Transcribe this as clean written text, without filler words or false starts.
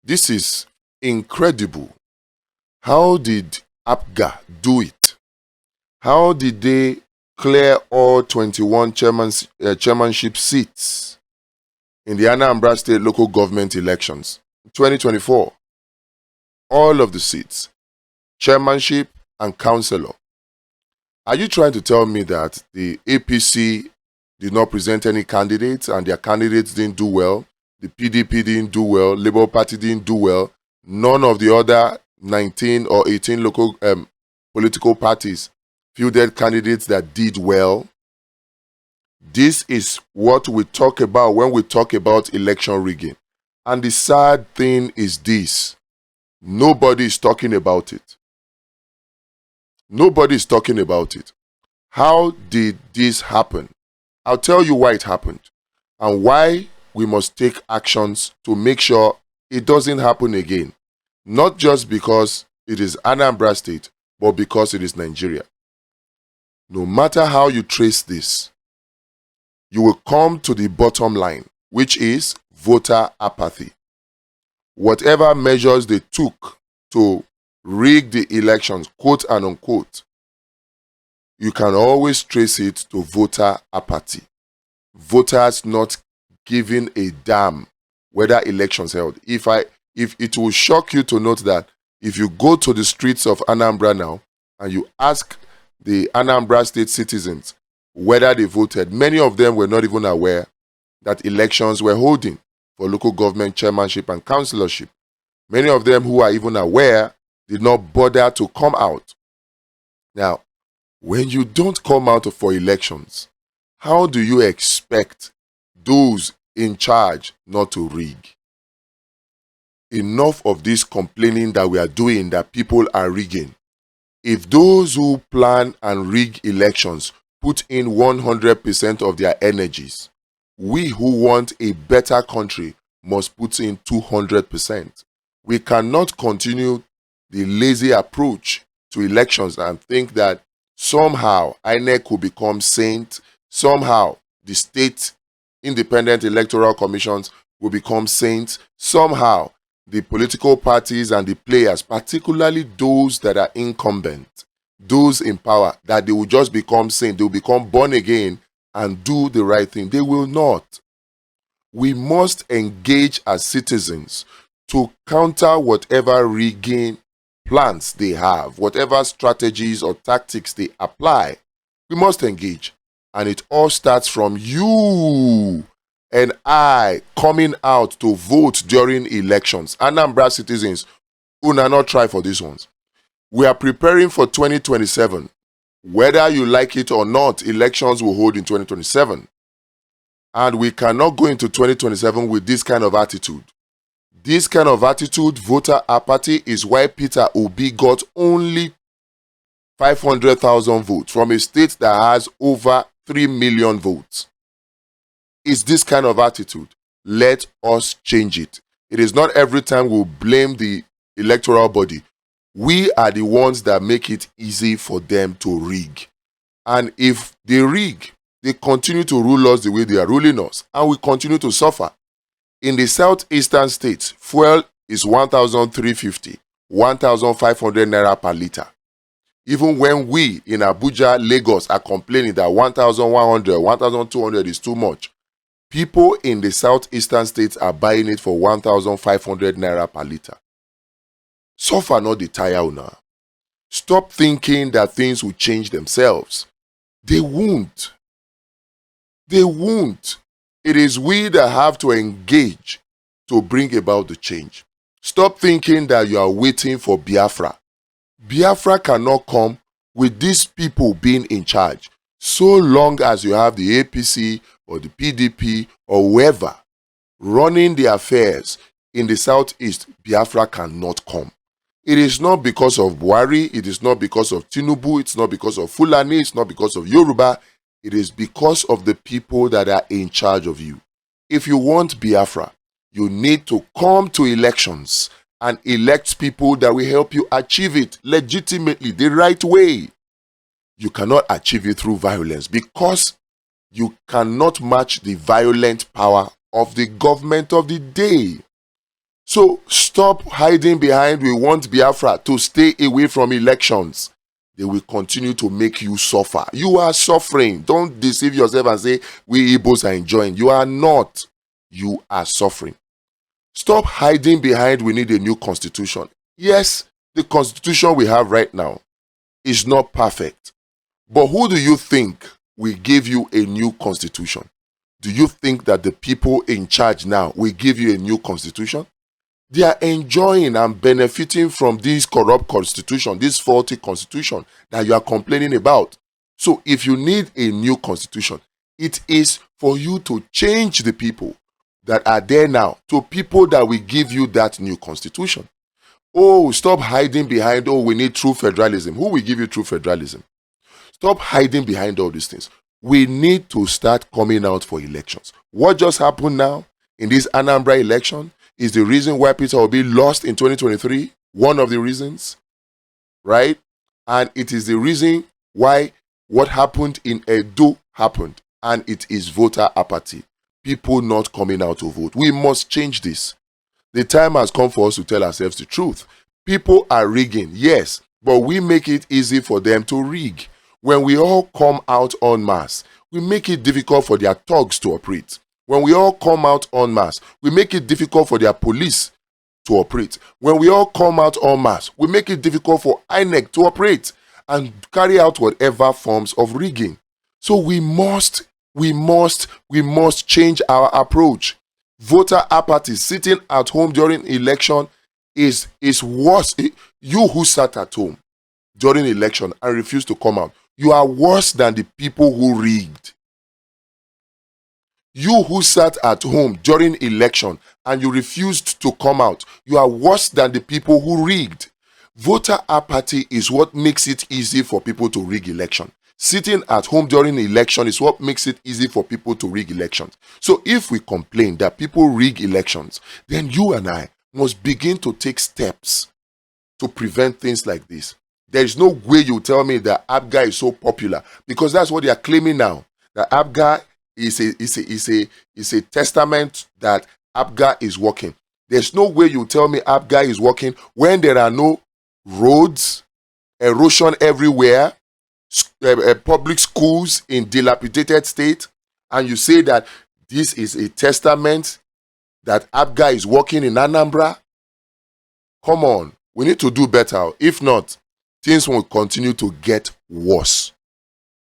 This is incredible. How did Apga do it? How did they clear all 21 chairmanship seats in the Anambra State local government elections? 2024, all of the seats, chairmanship and councillor. Are you trying to tell me that the APC did not present any candidates and their candidates didn't do well? The PDP didn't do well, Labour Party didn't do well, none of the other 19 or 18 local political parties fielded candidates that did well? This is what we talk about when we talk about election rigging. And the sad thing is this: nobody is talking about it. Nobody is talking about it. How did this happen? I'll tell you why it happened and why we must take actions to make sure it doesn't happen again. Not just because it is Anambra State, but because it is Nigeria. No matter how you trace this, you will come to the bottom line, which is voter apathy. Whatever measures they took to rig the elections, quote and unquote, you can always trace it to voter apathy. Voters not giving a damn whether elections held. If it will shock you to note that if you go to the streets of Anambra now and you ask the Anambra State citizens whether they voted, many of them were not even aware that elections were holding for local government chairmanship and councillorship. Many of them who are even aware did not bother to come out. Now, when you don't come out for elections, how do you expect those in charge not to rig? Enough of this complaining that we are doing that people are rigging. If those who plan and rig elections put in 100% of their energies, we who want a better country must put in 200%. We cannot continue the lazy approach to elections and think that somehow INEC will become saint, somehow the state independent electoral commissions will become saints, somehow the political parties and the players, particularly those that are incumbent, those in power, that they will just become saints, they will become born again and do the right thing. They will not. We must engage as citizens to counter whatever rigging plans they have, whatever strategies or tactics they apply. We must engage. And it all starts from you and I coming out to vote during elections. Anambra citizens, who not try for these ones. We are preparing for 2027. Whether you like it or not, elections will hold in 2027. And we cannot go into 2027 with this kind of attitude. This kind of attitude, voter apathy, is why Peter Obi got only 500,000 votes from a state that has over 3 million votes. It's this kind of attitude. Let us change it. It is not every time we'll blame the electoral body. We are the ones that make it easy for them to rig. And if they rig, they continue to rule us the way they are ruling us, and we continue to suffer. In the southeastern states, fuel is 1,350, 1,500 naira per liter. Even when we in Abuja, Lagos are complaining that 1,100, 1,200 is too much, people in the southeastern states are buying it for 1,500 naira per liter. Suffer not the tire owner. Stop thinking that things will change themselves. They won't. They won't. It is we that have to engage to bring about the change. Stop thinking that you are waiting for Biafra. Biafra cannot come with these people being in charge. So long as you have the APC or the PDP or whoever running the affairs in the southeast, Biafra cannot come. It is not because of Buhari, it is not because of Tinubu, it's not because of Fulani, it's not because of Yoruba. It is because of the people that are in charge of you. If you want Biafra, you need to come to elections and elect people that will help you achieve it legitimately, the right way. You cannot achieve it through violence because you cannot match the violent power of the government of the day. So stop hiding behind we want Biafra to stay away from elections. They will continue to make you suffer. You are suffering. Don't deceive yourself and say we Igbos are enjoying. You are not. You are suffering. Stop hiding behind we need a new constitution. Yes, the constitution we have right now is not perfect. But who do you think will give you a new constitution? Do you think that the people in charge now will give you a new constitution? They are enjoying and benefiting from this corrupt constitution, this faulty constitution that you are complaining about. So if you need a new constitution, it is for you to change the people that are there now to people that will give you that new constitution. Oh, stop hiding behind, oh, we need true federalism. Who will give you true federalism? Stop hiding behind all these things. We need to start coming out for elections. What just happened now in this Anambra election is the reason why Peter Obi lost in 2023. One of the reasons, right? And it is the reason why what happened in Edo happened. And it is voter apathy. People not coming out to vote. We must change this. The time has come for us to tell ourselves the truth. People are rigging, yes, but we make it easy for them to rig. When we all come out en masse, we make it difficult for their thugs to operate. When we all come out en masse, we make it difficult for their police to operate. When we all come out en masse, we make it difficult for INEC to operate and carry out whatever forms of rigging. So we must change our approach. Voter apathy, sitting at home during election is worse. You who sat at home during election and refused to come out, you are worse than the people who rigged. You who sat at home during election and you refused to come out, you are worse than the people who rigged. Voter apathy is what makes it easy for people to rig election. Sitting at home during election is what makes it easy for people to rig elections. So if we complain that people rig elections, then you and I must begin to take steps to prevent things like this. There is no way you tell me that Apga is so popular, because that's what they are claiming now. That Apga is a testament that Apga is working. There's no way you tell me Apga is working when there are no roads, erosion everywhere, public schools in dilapidated state, and you say that this is a testament that Apga is working in Anambra. Come on, we need to do better. If not, things will continue to get worse.